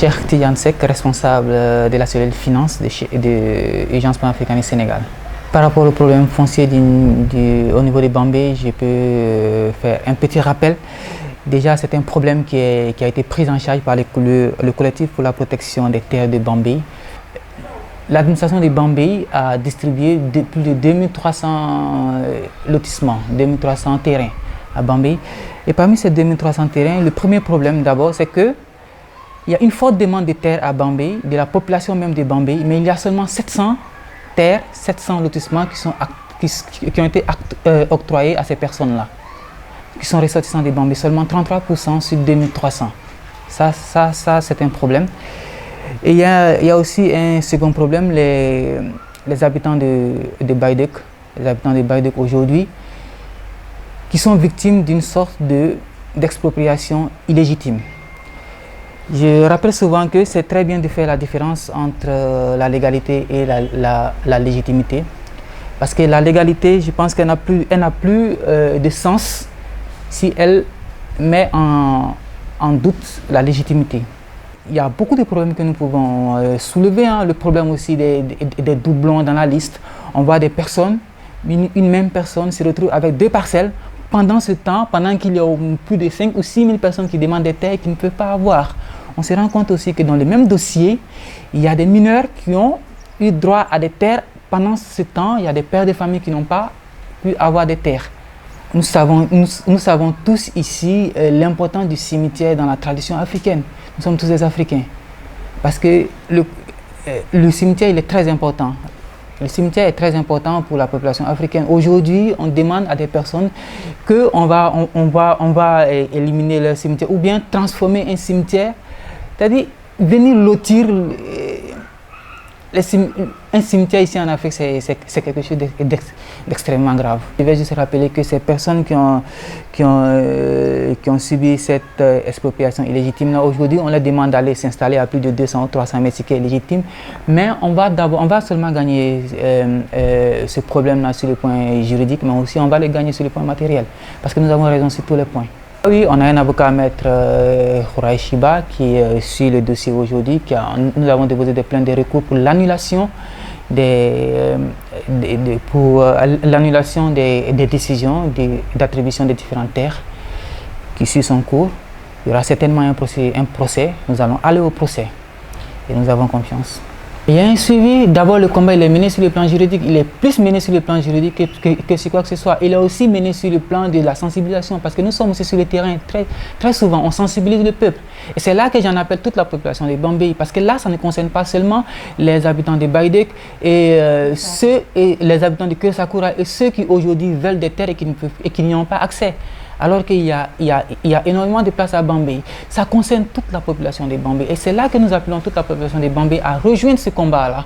Cheikh Tidiane Seck, responsable de la cellule finance de l'Agence panafricaine Sénégal. Par rapport au problème foncier au niveau de Bambey, je peux faire un petit rappel. Déjà, c'est un problème qui a été pris en charge par le collectif pour la protection des terres de Bambey. L'administration de Bambey a distribué plus de 2300 lotissements, 2300 terrains à Bambey. Et parmi ces 2300 terrains, le premier problème d'abord, c'est qu'il y a une forte demande de terres à Bambey, de la population même de Bambey, mais il y a seulement 700 terres, 700 lotissements qui ont été octroyés à ces personnes-là, qui sont ressortissants de Bambey, seulement 33% sur 2300. Ça c'est un problème. Et il y a aussi un second problème, les habitants de Baïdek, les habitants de Baïdek aujourd'hui, qui sont victimes d'une sorte d'expropriation illégitime. Je rappelle souvent que c'est très bien de faire la différence entre la légalité et la légitimité. Parce que la légalité, je pense qu'elle n'a plus de sens si elle met en doute la légitimité. Il y a beaucoup de problèmes que nous pouvons soulever. Le problème aussi des doublons dans la liste. On voit des personnes, une même personne se retrouve avec 2 parcelles. Pendant ce temps, pendant qu'il y a plus de 5 ou 6 000 personnes qui demandent des terres qu'ils ne peuvent pas avoir. On se rend compte aussi que dans le même dossier, il y a des mineurs qui ont eu droit à des terres. Pendant ce temps, il y a des pères de famille qui n'ont pas pu avoir des terres. Nous savons tous ici l'importance du cimetière dans la tradition africaine. Nous sommes tous des Africains. Parce que le cimetière, il est très important. Le cimetière est très important pour la population africaine. Aujourd'hui, on demande à des personnes qu'on va éliminer leur cimetière ou bien transformer un cimetière, c'est-à-dire venir lotir. Un cimetière ici en Afrique, c'est quelque chose d'extrêmement grave. Je vais juste rappeler que ces personnes qui ont subi cette expropriation illégitime, aujourd'hui, on leur demande d'aller s'installer à plus de 200 ou 300 mètres, ce qui est légitime. Mais on va seulement gagner ce problème-là sur le point juridique, mais aussi on va le gagner sur le point matériel. Parce que nous avons raison sur tous les points. Oui, on a un avocat, maître Khouraï Chiba, qui suit le dossier aujourd'hui. Nous avons déposé des plaintes de recours pour l'annulation des décisions d'attribution des différentes terres qui suit son cours. Il y aura certainement un procès. Nous allons aller au procès et nous avons confiance. Il y a un suivi. D'abord, le combat il est mené sur le plan juridique. Il est plus mené sur le plan juridique que sur quoi que ce soit. Il est aussi mené sur le plan de la sensibilisation. Parce que nous sommes aussi sur le terrain. Très souvent, on sensibilise le peuple. Et c'est là que j'en appelle toute la population de Bambey. Parce que là, ça ne concerne pas seulement les habitants de Baïdek et les habitants de Keur-Sakura et ceux qui aujourd'hui veulent des terres et qui n'y ont pas accès. Alors qu'il y a énormément de places à Bambey. Ça concerne toute la population de Bambey. Et c'est là que nous appelons toute la population de Bambey à rejoindre ce combat-là.